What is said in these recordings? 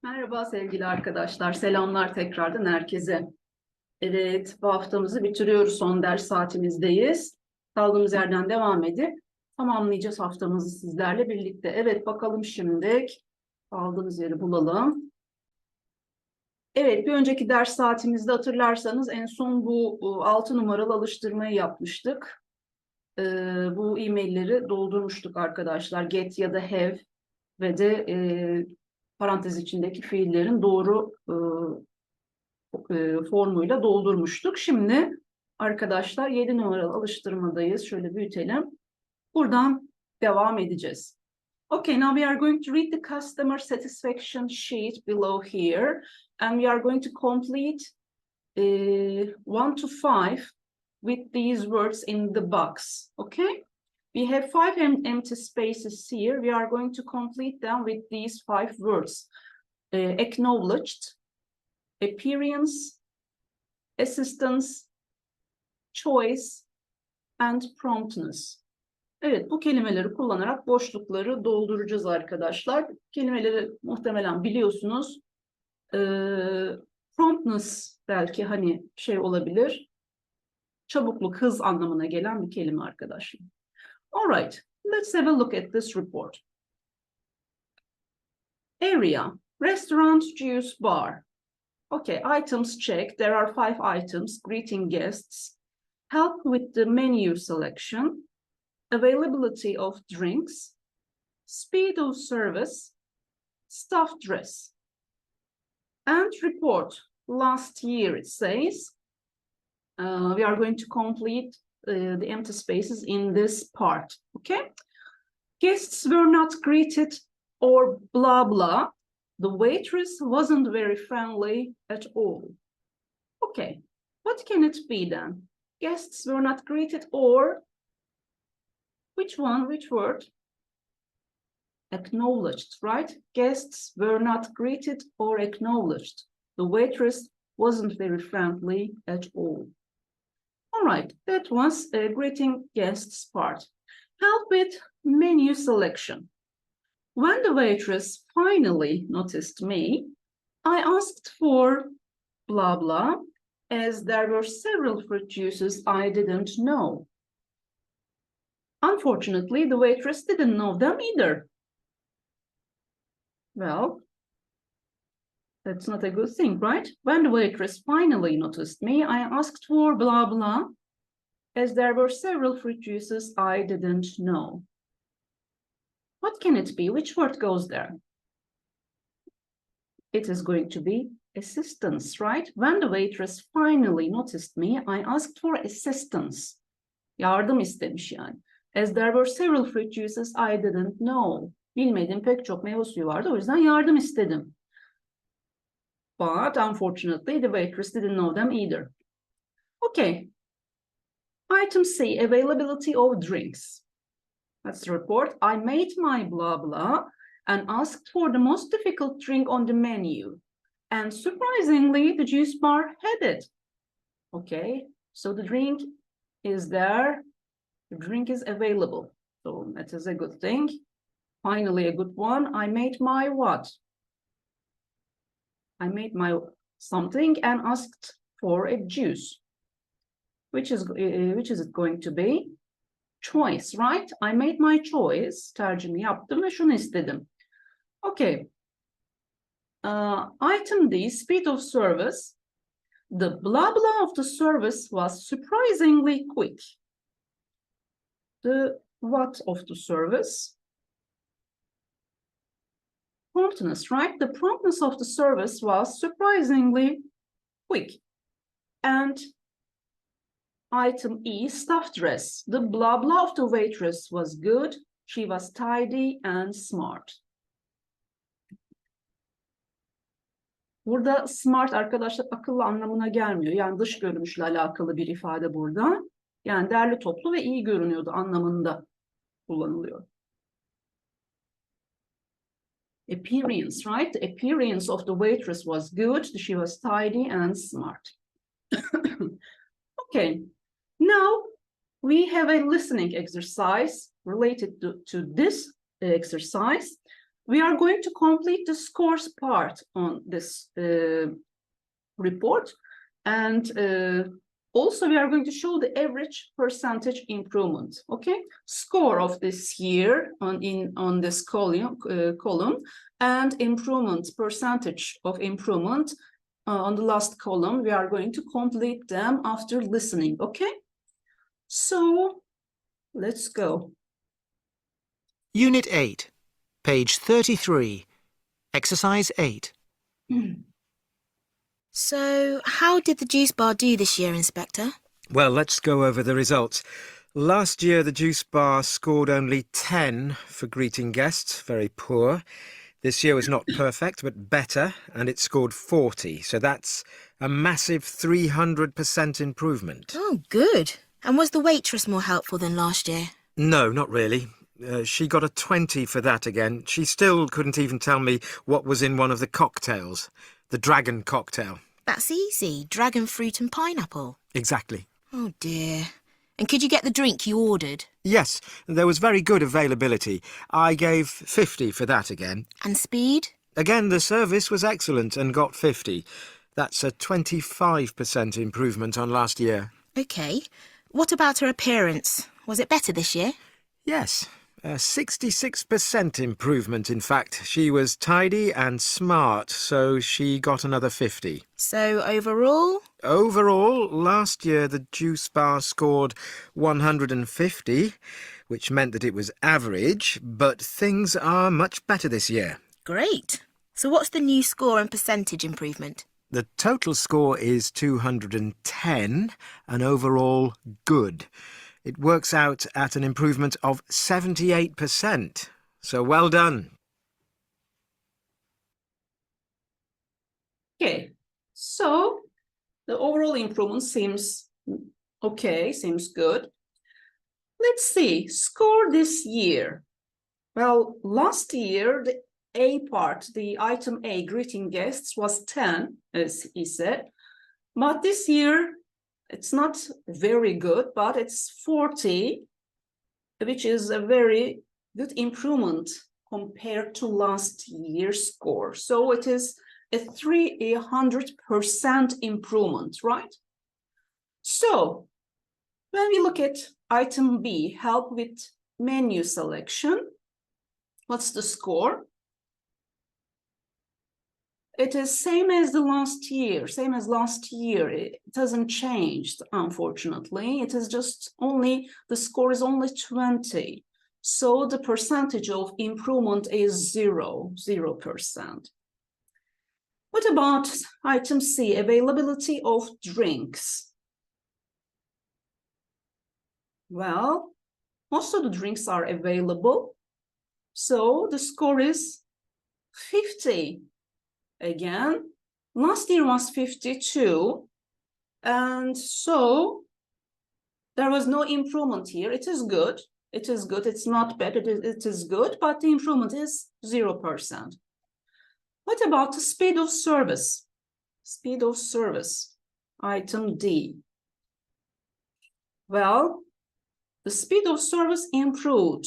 Merhaba sevgili arkadaşlar, selamlar tekrardan herkese. Evet, bu haftamızı bitiriyoruz, son ders saatimizdeyiz. Kaldığımız yerden devam edip tamamlayacağız haftamızı sizlerle birlikte. Evet, bakalım şimdi, kaldığımız yeri bulalım. Evet, bir önceki ders saatimizde hatırlarsanız en son bu 6 numaralı alıştırmayı yapmıştık. Bu e-mailleri doldurmuştuk arkadaşlar, get ya da have ve de parantez içindeki fiillerin doğru formuyla doldurmuştuk. Şimdi arkadaşlar 7 numaralı alıştırmadayız. Şöyle büyütelim. Buradan devam edeceğiz. Okay, now we are going to read the customer satisfaction sheet below here, and we are going to complete 1 to 5 with these words in the box. Okay? We have 5 empty spaces here. We are going to complete them with these 5 words. Acknowledged, appearance, assistance, choice, and promptness. Evet, bu kelimeleri kullanarak boşlukları dolduracağız arkadaşlar. Kelimeleri muhtemelen biliyorsunuz. Promptness belki hani şey olabilir. Çabukluk, hız anlamına gelen bir kelime arkadaşlar. All right, let's have a look at this report. Area, restaurant, juice, bar. Okay, items checked. There are 5 items. Greeting guests. Help with the menu selection. Availability of drinks. Speed of service. Staff dress. And report. Last year, it says. We are going to complete the empty spaces in this part. Okay? Guests were not greeted or blah, blah. The waitress wasn't very friendly at all. Okay, what can it be then? Guests were not greeted or which one, which word? Acknowledged, right? Guests were not greeted or acknowledged. The waitress wasn't very friendly at all. All right, that was a greeting guests part. Help with menu selection. When the waitress finally noticed me, I asked for blah, blah, as there were several fruit juices I didn't know. Unfortunately, the waitress didn't know them either. Well, that's not a good thing, right? When the waitress finally noticed me, I asked for blah, blah, as there were several fruit juices I didn't know. What can it be? Which word goes there? It is going to be assistance, right? When the waitress finally noticed me, I asked for assistance. Yardım istemiş yani. As there were several fruit juices I didn't know. Bilmediğim pek çok meyve suyu vardı, o yüzden yardım istedim. But unfortunately, the waitress didn't know them either. Okay. Item C, availability of drinks. That's the report. I made my blah, blah, and asked for the most difficult drink on the menu. And surprisingly, the juice bar had it. Okay, so the drink is there. The drink is available. So that is a good thing. Finally, a good one. I made my what? I made my something and asked for a juice. Which is it going to be? Choice, right? I made my choice. Tercihimi yaptım ve şunu istedim. Okay. Item D, speed of service. The blah blah of the service was surprisingly quick. The what of the service? Promptness, right? The promptness of the service was surprisingly quick. And item E, staff dress. The blah blah of the waitress was good. She was tidy and smart. Burada smart arkadaşlar akıllı anlamına gelmiyor. Yani dış görünüşle alakalı bir ifade burada. Yani derli toplu ve iyi görünüyordu anlamında kullanılıyor. Appearance, right? The appearance of the waitress was good. She was tidy and smart. Okay. Now we have a listening exercise related to this exercise. we are going to complete the scores part on this report. And also we are going to show the average percentage improvement. Okay, score of this year on this column, and improvement, percentage of improvement on the last column. We are going to complete them after listening. Okay, so let's go. Unit 8, page 33, exercise 8. So, how did the juice bar do this year, Inspector? Well, let's go over the results. Last year, the juice bar scored only 10 for greeting guests, very poor. This year was not perfect, but better, and it scored 40, so that's a massive 300% improvement. Oh, good. And was the waitress more helpful than last year? No, not really. She got a 20 for that again. She still couldn't even tell me what was in one of the cocktails. The dragon cocktail. That's easy. Dragon fruit and pineapple. Exactly. Oh, dear. And could you get the drink you ordered? Yes, there was very good availability. I gave 50 for that again. And speed? Again, the service was excellent and got 50. That's a 25% improvement on last year. OK. What about her appearance? Was it better this year? Yes, a 66% improvement, in fact. She was tidy and smart, so she got another 50. So, overall? Overall, last year the juice bar scored 150, which meant that it was average, but things are much better this year. Great. So what's the new score and percentage improvement? The total score is 210, and overall good. It works out at an improvement of 78%. So well done. Okay, so the overall improvement seems okay, seems good. Let's see, score this year. Well, last year, the A part, the item A, greeting guests, was 10, as he said. But this year, it's not very good, but it's 40, which is a very good improvement compared to last year's score. So it is a 300% improvement, right? So when we look at item B, help with menu selection, what's the score? It is same as the last year, same as last year. It hasn't changed, unfortunately. It is just only, the score is only 20. So the percentage of improvement is 0%. What about item C, availability of drinks? Well, most of the drinks are available. So the score is 50. Again, last year was 52, and so there was no improvement here. It is good. It is good. It's not bad. It is good, but the improvement is 0%. What about the speed of service? Speed of service, item D. Well, the speed of service improved,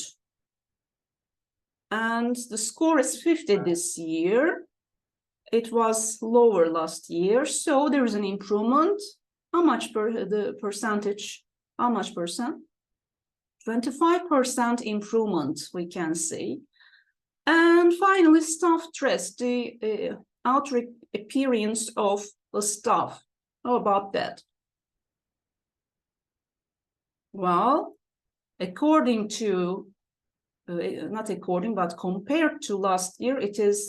and the score is 50 this year. It was lower last year, so there is an improvement. How much the percentage? How much percent? 25% improvement, we can see. And finally, staff dress, the outer appearance of the staff. How about that? Well, according to not according, but compared to last year,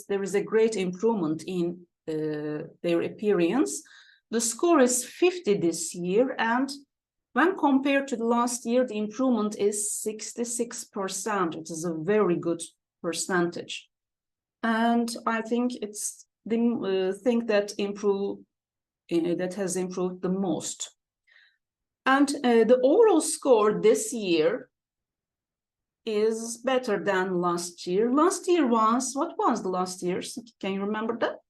there is a great improvement in their appearance. The score is 50 this year, and when compared to the last year, the improvement is 66%. It is a very good percentage, and I think it's the thing that has improved the most. And the overall score this year is better than last year. Last year was, what was the last year's? Can you remember that?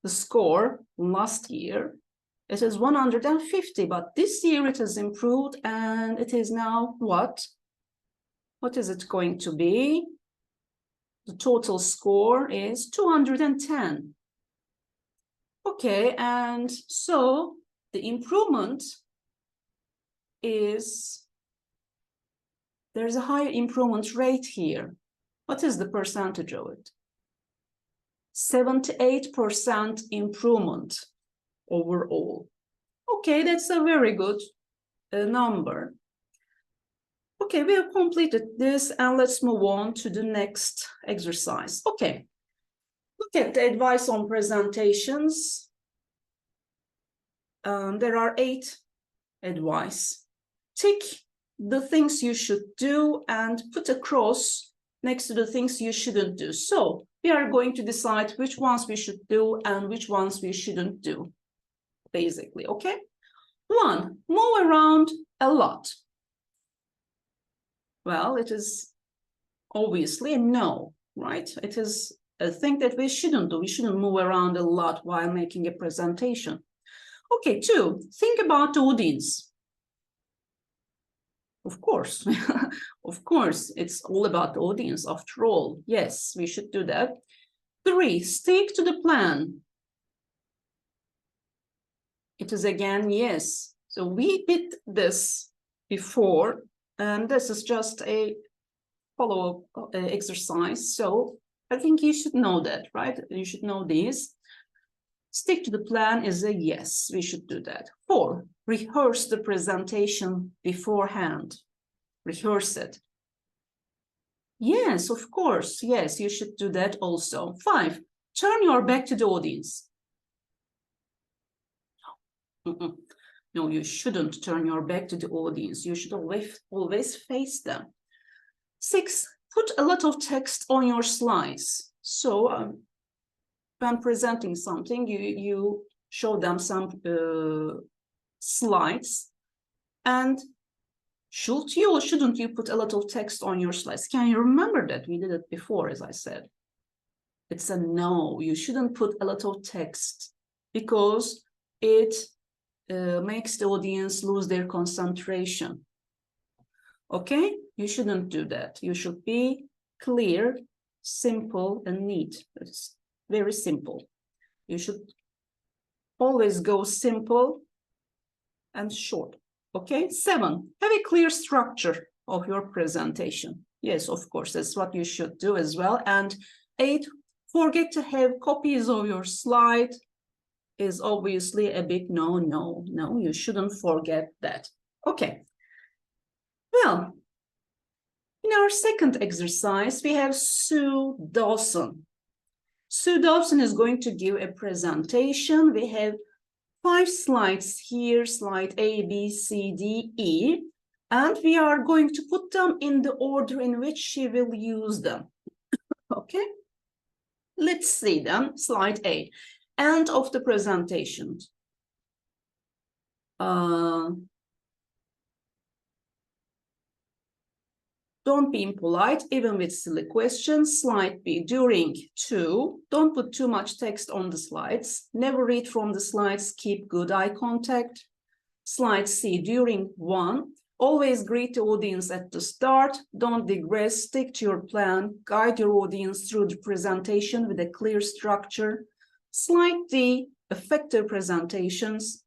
The score last year, it is 150, but this year it has improved, and it is now what? What is it going to be? The total score is 210. Okay, and so the improvement is, there's a higher improvement rate here. What is the percentage of it? 78% improvement overall. Okay, that's a very good number. Okay, we have completed this and let's move on to the next exercise. Okay, look at the advice on presentations. There are 8 advice. Tick the things you should do and put a cross next to the things you shouldn't do. So we are going to decide which ones we should do and which ones we shouldn't do, basically, okay? 1, move around a lot. Well, it is obviously a no, right? It is a thing that we shouldn't do. We shouldn't move around a lot while making a presentation. Okay, 2, think about the audience. Of course, of course, it's all about the audience after all. Yes, we should do that. 3, stick to the plan. It is again, yes. So we did this before, and this is just a follow-up exercise. So I think you should know that, right? You should know these. Stick to the plan is a yes, we should do that. 4, rehearse the presentation beforehand. Rehearse it. Yes, of course. Yes, you should do that also. 5, turn your back to the audience. No, you shouldn't turn your back to the audience. You should always face them. 6, put a lot of text on your slides. So when presenting something, you show them some slides. And should you or shouldn't you put a lot of text on your slides? Can you remember that? We did it before, as I said. It's a no. You shouldn't put a lot of text because it makes the audience lose their concentration. Okay? You shouldn't do that. You should be clear, simple, and neat. It's very simple. You should always go simple and short. Okay, 7, have a clear structure of your presentation. Yes, of course, that's what you should do as well. And 8, forget to have copies of your slide is obviously a big no, no, no, you shouldn't forget that. Okay, well, in our second exercise, we have Sue Dawson. Sue Dawson is going to give a presentation. We have 5 slides here, slide A, B, C, D, E, and we are going to put them in the order in which she will use them. Okay, let's see them. Slide A, end of the presentation. Don't be impolite, even with silly questions. Slide B, during 2, don't put too much text on the slides. Never read from the slides, keep good eye contact. Slide C, during 1, always greet the audience at the start. Don't digress, stick to your plan. Guide your audience through the presentation with a clear structure. Slide D, effective presentations.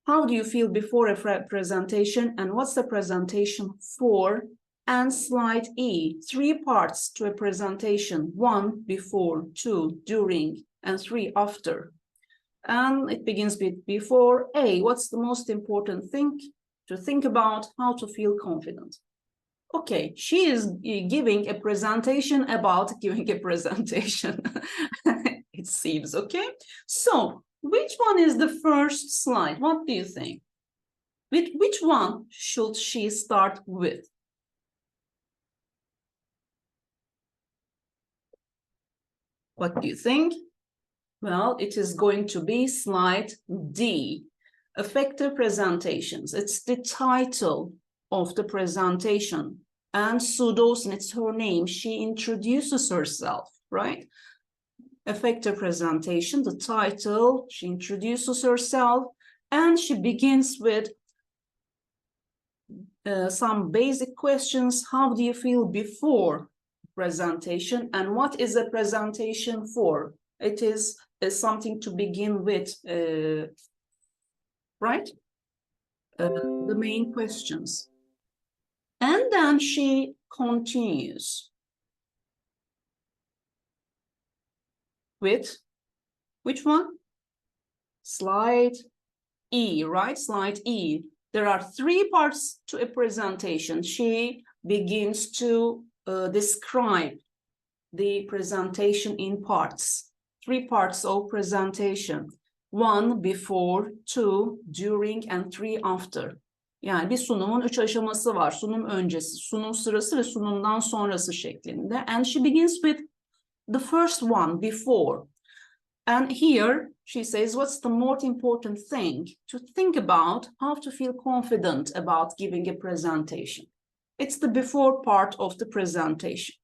How do you feel before a presentation and what's the presentation for? And slide E, 3 parts to a presentation, 1 before, 2 during, and 3 after. And it begins with before. A, what's the most important thing to think about? How to feel confident. Okay, she is giving a presentation about giving a presentation. It seems, okay? So, which one is the first slide? What do you think? With which one should she start with? What do you think? Well, it is going to be slide D, effective presentations. It's the title of the presentation. And Sue Dawson, it's her name. She introduces herself, right? Effective presentation, the title, she introduces herself, and she begins with some basic questions. How do you feel before presentation. And what is a presentation for? It is something to begin with, right? The main questions. And then she continues with which one? Slide E, right? Slide E. There are 3 parts to a presentation. She begins to describe the presentation in parts. 3 parts of presentation. 1 before, 2 during, and 3 after. Yani bir sunumun 3 aşaması var. Sunum öncesi, sunum sırası ve sunumdan sonrası şeklinde. And she begins with the first one, before. And here she says, what's the most important thing to think about how to feel confident about giving a presentation? It's the before part of the presentation.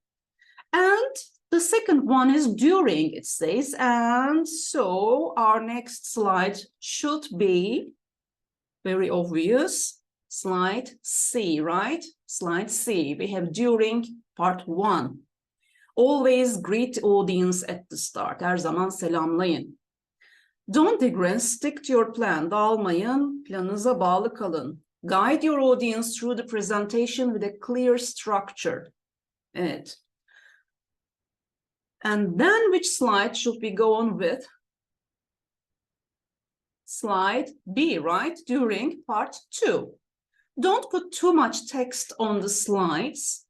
And the second one is during, it says. And so our next slide should be very obvious. Slide C, right? Slide C. We have during part 1. Always greet audience at the start. Her zaman selamlayın. Don't digress, stick to your plan. Dağılmayın, planınıza bağlı kalın. Guide your audience through the presentation with a clear structure. Evet. And then which slide should we go on with? Slide B, right? During part 2. Don't put too much text on the slides.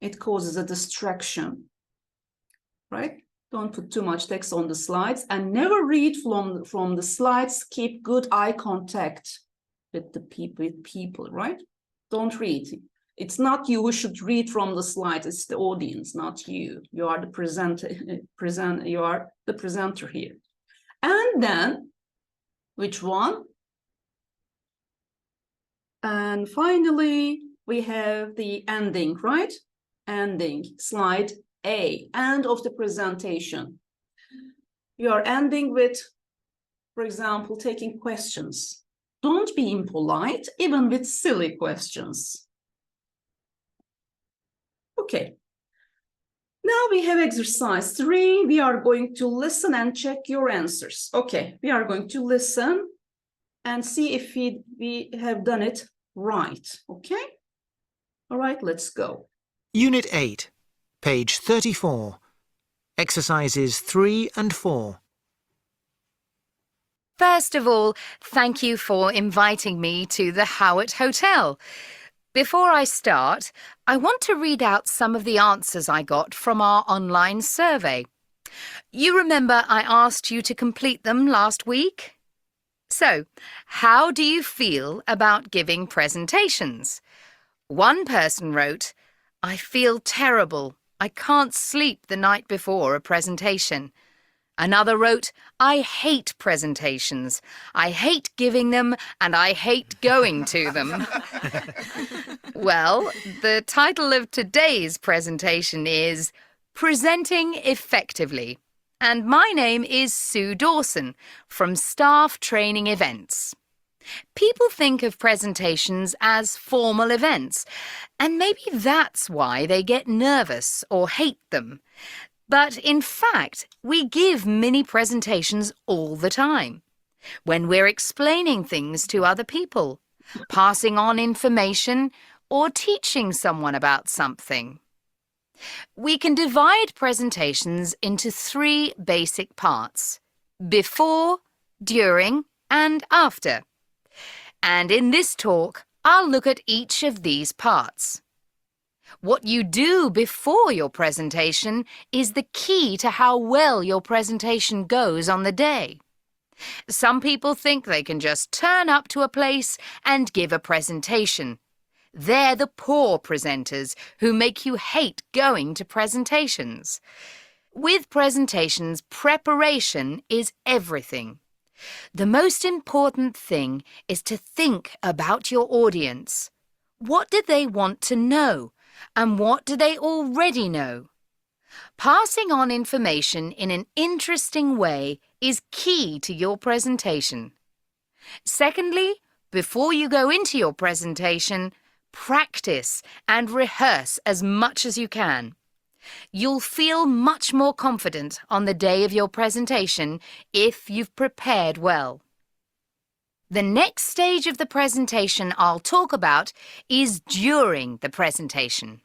It causes a distraction, right? Don't put too much text on the slides and never read from the slides. Keep good eye contact with the people, right? Don't read. It's not you who should read from the slides. It's the audience, not you. You are the you are the presenter here. And then, which one? And finally, we have the ending, right? Ending, slide A, end of the presentation. You are ending with, for example, taking questions. Don't be impolite, even with silly questions. Okay. Now we have exercise 3. We are going to listen and check your answers. Okay, we are going to listen and see if we have done it right. Okay? All right, let's go. Unit 8, page 34. Exercises 3 and 4. First of all, thank you for inviting me to the Howard Hotel. Before I start, I want to read out some of the answers I got from our online survey. You remember I asked you to complete them last week? So, how do you feel about giving presentations? One person wrote, I feel terrible. I can't sleep the night before a presentation. Another wrote, I hate presentations. I hate giving them and I hate going to them. Well, the title of today's presentation is Presenting Effectively. And my name is Sue Dawson from Staff Training Events. People think of presentations as formal events, and maybe that's why they get nervous or hate them. But in fact, we give mini presentations all the time. When we're explaining things to other people, passing on information, or teaching someone about something. We can divide presentations into 3 basic parts: before, during, and after. And in this talk, I'll look at each of these parts. What you do before your presentation is the key to how well your presentation goes on the day. Some people think they can just turn up to a place and give a presentation. They're the poor presenters who make you hate going to presentations. With presentations, preparation is everything. The most important thing is to think about your audience. What do they want to know? And what do they already know? Passing on information in an interesting way is key to your presentation. Secondly, before you go into your presentation, practice and rehearse as much as you can. You'll feel much more confident on the day of your presentation if you've prepared well. The next stage of the presentation I'll talk about is during the presentation.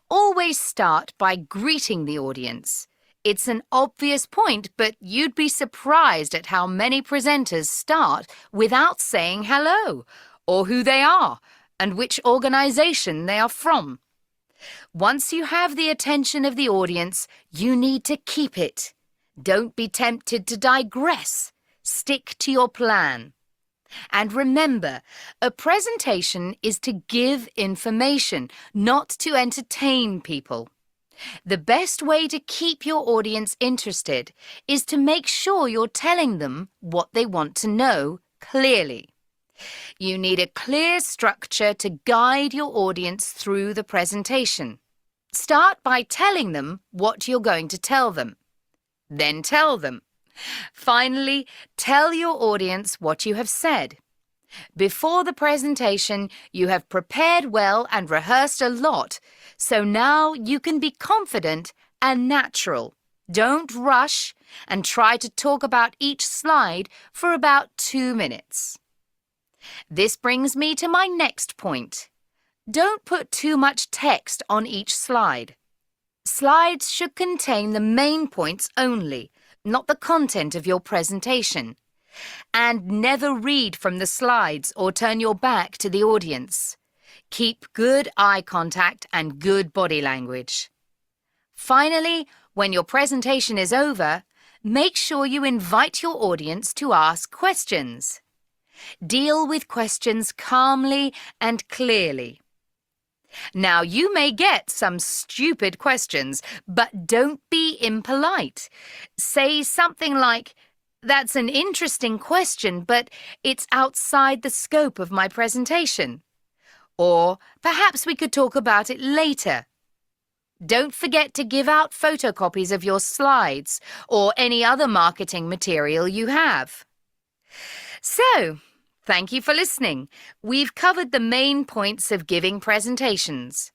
Always start by greeting the audience. It's an obvious point, but you'd be surprised at how many presenters start without saying hello, or who they are, and which organization they are from. Once you have the attention of the audience, you need to keep it. Don't be tempted to digress. Stick to your plan. And remember, a presentation is to give information, not to entertain people. The best way to keep your audience interested is to make sure you're telling them what they want to know clearly. You need a clear structure to guide your audience through the presentation. Start by telling them what you're going to tell them. Then tell them. Finally, tell your audience what you have said. Before the presentation, you have prepared well and rehearsed a lot, so now you can be confident and natural. Don't rush and try to talk about each slide for about 2 minutes. This brings me to my next point. Don't put too much text on each slide. Slides should contain the main points only, not the content of your presentation. And never read from the slides or turn your back to the audience. Keep good eye contact and good body language. Finally, when your presentation is over, make sure you invite your audience to ask questions. Deal with questions calmly and clearly. Now, you may get some stupid questions, but don't be impolite. Say something like, "That's an interesting question, but it's outside the scope of my presentation." Or, "Perhaps we could talk about it later." Don't forget to give out photocopies of your slides or any other marketing material you have. So, thank you for listening. We've covered the main points of giving presentations: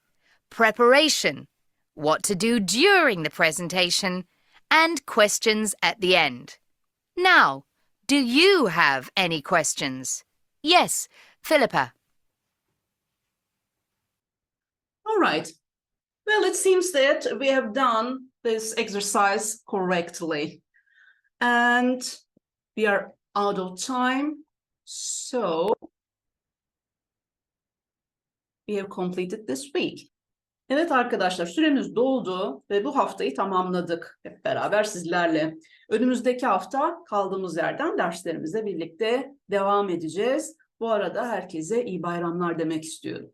preparation, what to do during the presentation, and questions at the end. Now, do you have any questions? Yes, Philippa. All right. Well, it seems that we have done this exercise correctly. And we are out of time. So we have completed this week. Evet arkadaşlar, süremiz doldu ve bu haftayı tamamladık hep beraber sizlerle. Önümüzdeki hafta kaldığımız yerden derslerimize birlikte devam edeceğiz. Bu arada herkese iyi bayramlar demek istiyorum.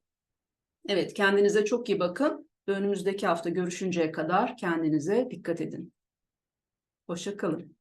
Evet, kendinize çok iyi bakın. Önümüzdeki hafta görüşünceye kadar kendinize dikkat edin. Hoşça kalın.